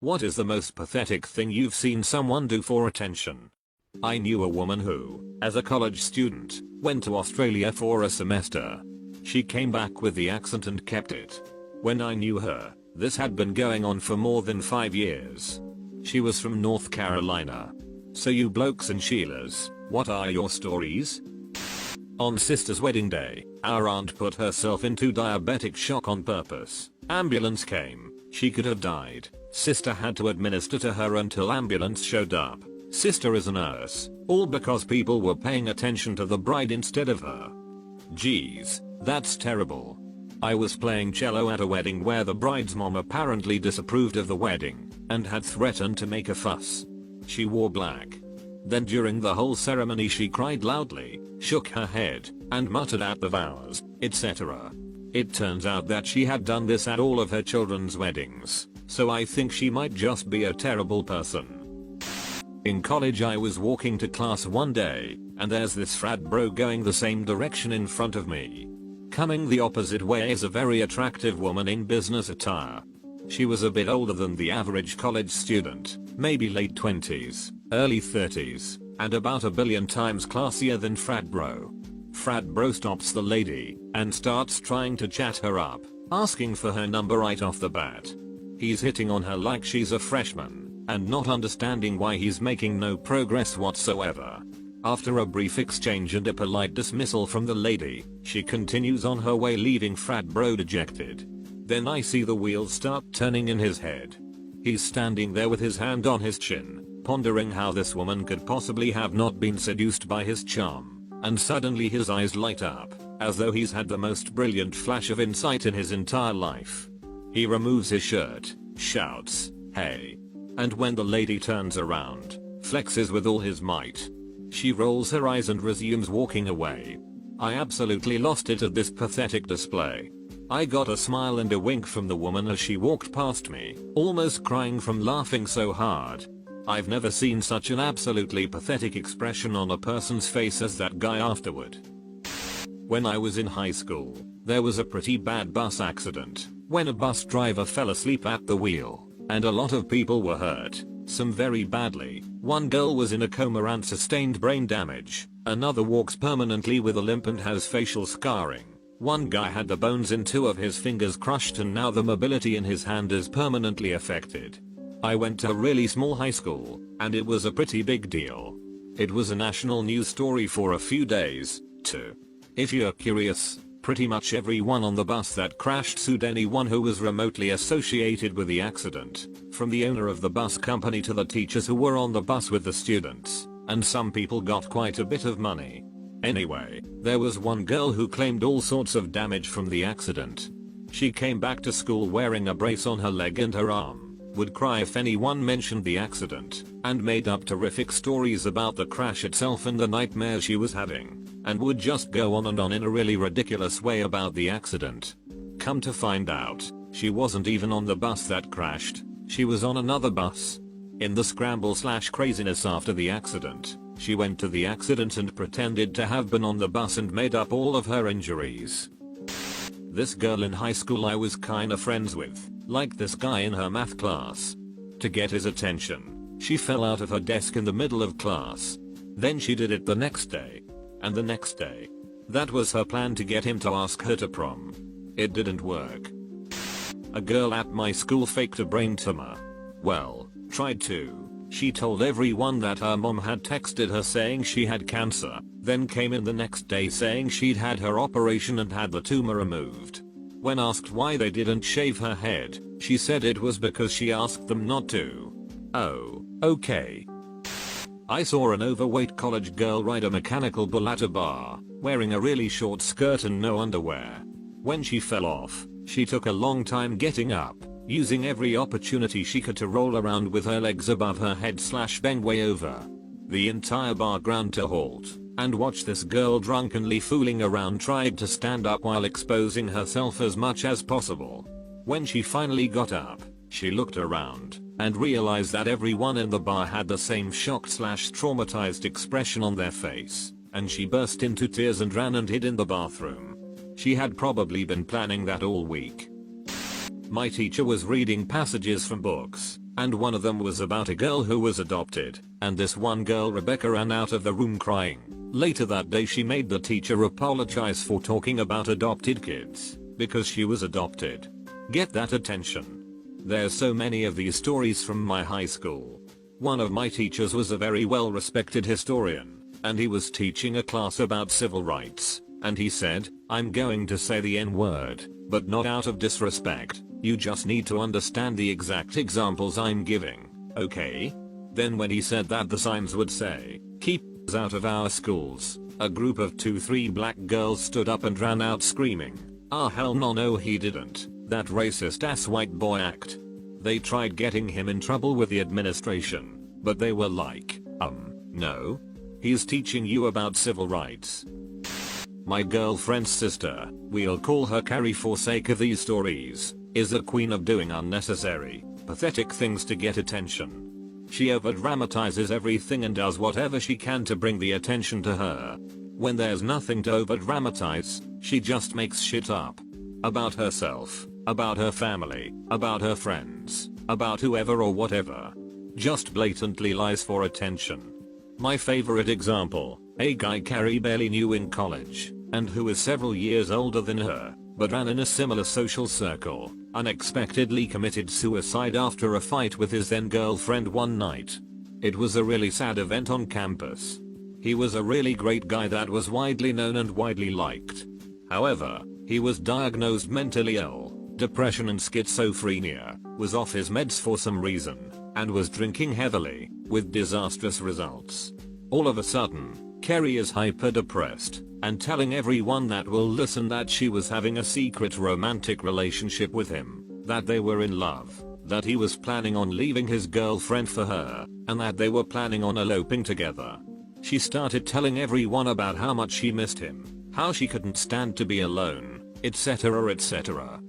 What is the most pathetic thing you've seen someone do for attention? I knew a woman who, as a college student, went to Australia for a semester. She came back with the accent and kept it. When I knew her, this had been going on for more than 5 years. She was from North Carolina. So you blokes and Sheilas, what are your stories? On sister's wedding day, our aunt put herself into diabetic shock on purpose. Ambulance came. She could have died. Sister had to administer to her until ambulance showed up. Sister is a nurse. All because people were paying attention to the bride instead of her. Geez, that's terrible. I was playing cello at a wedding where the bride's mom apparently disapproved of the wedding and had threatened to make a fuss. She wore black. Then during the whole ceremony she cried loudly, shook her head, and muttered at the vows, etc. It turns out that she had done this at all of her children's weddings, so I think she might just be a terrible person. In college I was walking to class one day, and there's this frat bro going the same direction in front of me. Coming the opposite way is a very attractive woman in business attire. She was a bit older than the average college student, maybe late 20s, early 30s, and about a billion times classier than frat bro. Frat bro stops the lady and starts trying to chat her up, asking for her number right off the bat. He's hitting on her like she's a freshman, and not understanding why he's making no progress whatsoever. After a brief exchange and a polite dismissal from the lady, she continues on her way, leaving frat bro dejected. Then I see the wheels start turning in his head. He's standing there with his hand on his chin, pondering how this woman could possibly have not been seduced by his charm, and suddenly his eyes light up, as though he's had the most brilliant flash of insight in his entire life. He removes his shirt, shouts, "Hey!" And when the lady turns around, flexes with all his might. She rolls her eyes and resumes walking away. I absolutely lost it at this pathetic display. I got a smile and a wink from the woman as she walked past me, almost crying from laughing so hard. I've never seen such an absolutely pathetic expression on a person's face as that guy afterward. When I was in high school, there was a pretty bad bus accident, when a bus driver fell asleep at the wheel, and a lot of people were hurt, some very badly. One girl was in a coma and sustained brain damage, another walks permanently with a limp and has facial scarring. One guy had the bones in 2 of his fingers crushed and now the mobility in his hand is permanently affected. I went to a really small high school, and it was a pretty big deal. It was a national news story for a few days, too. If you're curious, pretty much everyone on the bus that crashed sued anyone who was remotely associated with the accident, from the owner of the bus company to the teachers who were on the bus with the students, and some people got quite a bit of money. Anyway, there was one girl who claimed all sorts of damage from the accident. She came back to school wearing a brace on her leg and her arm, would cry if anyone mentioned the accident, and made up terrific stories about the crash itself and the nightmare she was having, and would just go on and on in a really ridiculous way about the accident. Come to find out, she wasn't even on the bus that crashed, she was on another bus. In the scramble/craziness after the accident, she went to the accident and pretended to have been on the bus and made up all of her injuries. This girl in high school I was kinda friends with, like this guy in her math class. To get his attention, she fell out of her desk in the middle of class. Then she did it the next day. And the next day. That was her plan to get him to ask her to prom. It didn't work. A girl at my school faked a brain tumor. Well, tried to. She told everyone that her mom had texted her saying she had cancer, then came in the next day saying she'd had her operation and had the tumor removed. When asked why they didn't shave her head, she said it was because she asked them not to. Oh, okay. I saw an overweight college girl ride a mechanical bull at a bar, wearing a really short skirt and no underwear. When she fell off, she took a long time getting up, using every opportunity she could to roll around with her legs above her head/bang way over. The entire bar ground to halt, and watched this girl drunkenly fooling around trying to stand up while exposing herself as much as possible. When she finally got up, she looked around, and realized that everyone in the bar had the same shocked/traumatized expression on their face, and she burst into tears and ran and hid in the bathroom. She had probably been planning that all week. My teacher was reading passages from books, and one of them was about a girl who was adopted, and this one girl, Rebecca, ran out of the room crying. Later that day she made the teacher apologize for talking about adopted kids, because she was adopted. Get that attention. There's so many of these stories from my high school. One of my teachers was a very well respected historian, and he was teaching a class about civil rights, and he said, "I'm going to say the N-word, but not out of disrespect. You just need to understand the exact examples I'm giving, okay?" Then when he said that, the signs would say, "Keep out of our schools," a group of 2-3 black girls stood up and ran out screaming, "Ah, hell no, he didn't. That racist ass white boy act." They tried getting him in trouble with the administration, but they were like, no. He's teaching you about civil rights. My girlfriend's sister, we'll call her Carrie for sake of these stories, is a queen of doing unnecessary, pathetic things to get attention. She over-dramatizes everything and does whatever she can to bring the attention to her. When there's nothing to over-dramatize, she just makes shit up. About herself, about her family, about her friends, about whoever or whatever. Just blatantly lies for attention. My favorite example, a guy Carrie barely knew in college, and who is several years older than her, but ran in a similar social circle, unexpectedly committed suicide after a fight with his then girlfriend one night. It was a really sad event on campus. He was a really great guy that was widely known and widely liked. However, he was diagnosed mentally ill, depression and schizophrenia, was off his meds for some reason, and was drinking heavily, with disastrous results. All of a sudden, Carrie is hyper depressed, and telling everyone that will listen that she was having a secret romantic relationship with him, that they were in love, that he was planning on leaving his girlfriend for her, and that they were planning on eloping together. She started telling everyone about how much she missed him, how she couldn't stand to be alone, etc, etc.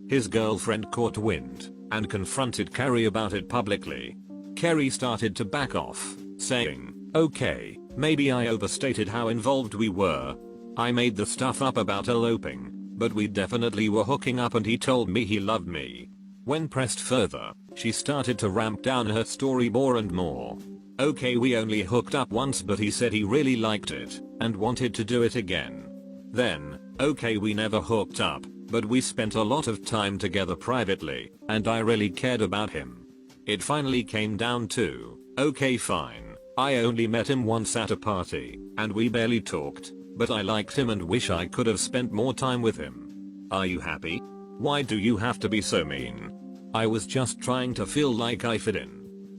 His girlfriend caught wind, and confronted Carrie about it publicly. Carrie started to back off, saying, "Okay, maybe I overstated how involved we were. I made the stuff up about eloping, but we definitely were hooking up and he told me he loved me." When pressed further, she started to ramp down her story more and more. "Okay, we only hooked up once, but he said he really liked it, and wanted to do it again. Then, okay, we never hooked up, but we spent a lot of time together privately, and I really cared about him. It finally came down to, okay fine, I only met him once at a party, and we barely talked, but I liked him and wish I could have spent more time with him. Are you happy? Why do you have to be so mean? I was just trying to feel like I fit in.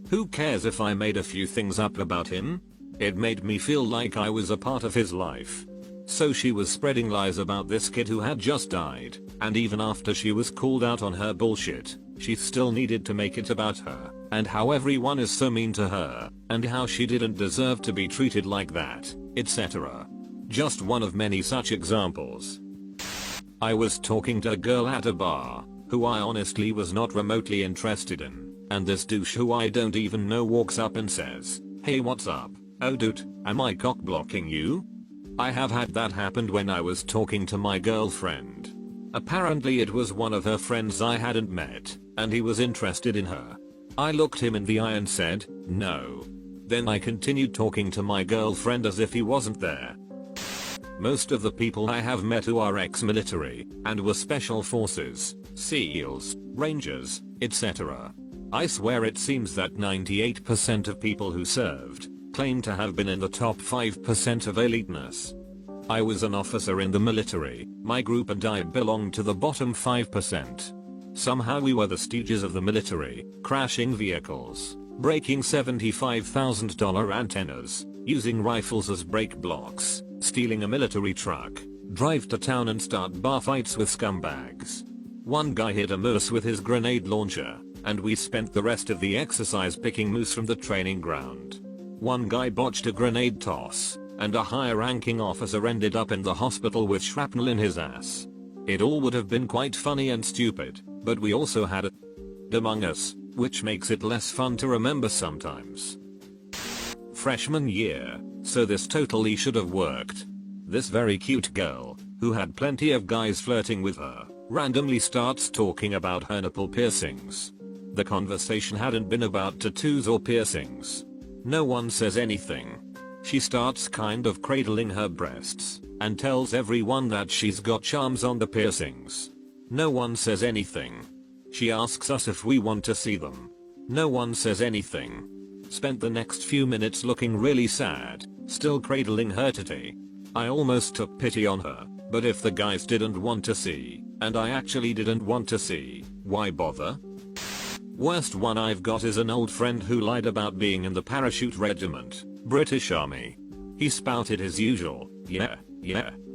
Who cares if I made a few things up about him? It made me feel like I was a part of his life." So she was spreading lies about this kid who had just died, and even after she was called out on her bullshit, she still needed to make it about her, and how everyone is so mean to her, and how she didn't deserve to be treated like that, etc. Just one of many such examples. I was talking to a girl at a bar, who I honestly was not remotely interested in, and this douche who I don't even know walks up and says, "Hey, what's up? Oh dude, am I cock blocking you?" I have had that happen when I was talking to my girlfriend. Apparently it was one of her friends I hadn't met, and he was interested in her. I looked him in the eye and said, "No." Then I continued talking to my girlfriend as if he wasn't there. Most of the people I have met who are ex-military, and were special forces, SEALs, Rangers, etc. I swear it seems that 98% of people who served claim to have been in the top 5% of eliteness. I was an officer in the military, my group and I belonged to the bottom 5%. Somehow we were the stooges of the military, crashing vehicles, breaking $75,000 antennas, using rifles as brake blocks, stealing a military truck, drive to town and start bar fights with scumbags. One guy hit a moose with his grenade launcher, and we spent the rest of the exercise picking moose from the training ground. One guy botched a grenade toss, and a higher-ranking officer ended up in the hospital with shrapnel in his ass. It all would have been quite funny and stupid, but we also had it among us, which makes it less fun to remember sometimes. Freshman year, so this totally should have worked. This very cute girl, who had plenty of guys flirting with her, randomly starts talking about her nipple piercings. The conversation hadn't been about tattoos or piercings. No one says anything. She starts kind of cradling her breasts and tells everyone that she's got charms on the piercings. No one says anything. She asks us if we want to see them. No one says anything. Spent the next few minutes looking really sad, still cradling her titty. I almost took pity on her, but if the guys didn't want to see, and I actually didn't want to see, why bother? Worst one I've got is an old friend who lied about being in the parachute regiment, British Army. He spouted his usual, yeah,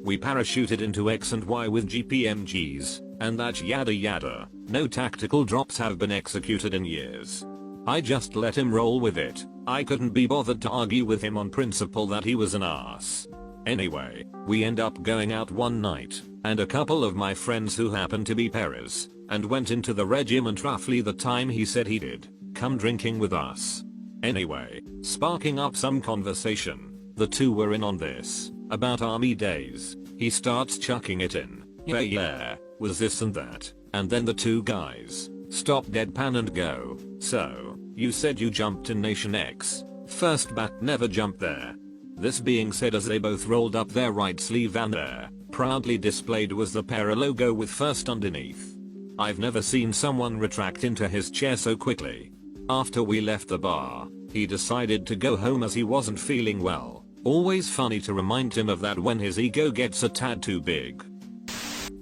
we parachuted into X and Y with GPMGs, and that yada yada, no tactical drops have been executed in years. I just let him roll with it. I couldn't be bothered to argue with him on principle that he was an ass. Anyway, we end up going out one night, and a couple of my friends who happen to be Paras, and went into the regiment roughly the time he said he did, come drinking with us. Anyway, sparking up some conversation, the two were in on this, about army days. He starts chucking it in, yeah, was this and that, and then the two guys stop deadpan and go, so, you said you jumped in Nation X. First bat never jumped there. This being said, as they both rolled up their right sleeve and there, proudly displayed was the Para logo with first underneath. I've never seen someone retract into his chair so quickly. After we left the bar, he decided to go home as he wasn't feeling well. Always funny to remind him of that when his ego gets a tad too big.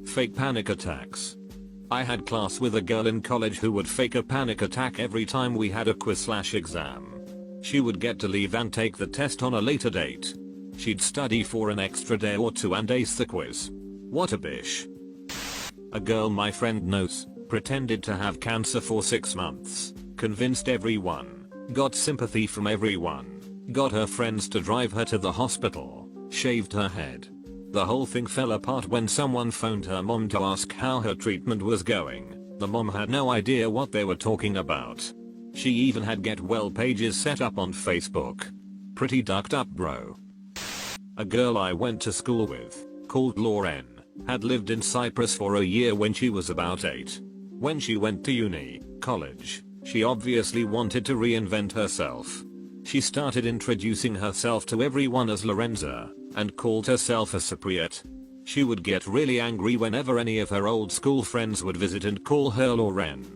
Fake panic attacks. I had class with a girl in college who would fake a panic attack every time we had a quiz/exam. She would get to leave and take the test on a later date. She'd study for an extra day or two and ace the quiz. What a bish. A girl my friend knows pretended to have cancer for 6 months, convinced everyone, got sympathy from everyone, got her friends to drive her to the hospital, shaved her head. The whole thing fell apart when someone phoned her mom to ask how her treatment was going. The mom had no idea what they were talking about. She even had get well pages set up on Facebook. Pretty ducked up, bro. A girl I went to school with, called Lauren, had lived in Cyprus for a year when she was about 8. When she went to college, she obviously wanted to reinvent herself. She started introducing herself to everyone as Lorenza, and called herself a Cypriot. She would get really angry whenever any of her old school friends would visit and call her Lauren.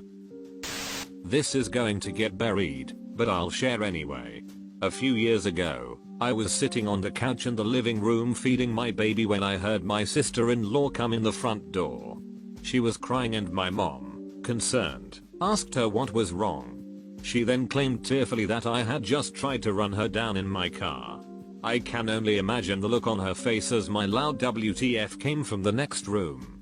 This is going to get buried, but I'll share anyway. A few years ago, I was sitting on the couch in the living room feeding my baby when I heard my sister-in-law come in the front door. She was crying and my mom, concerned, asked her what was wrong. She then claimed tearfully that I had just tried to run her down in my car. I can only imagine the look on her face as my loud WTF came from the next room.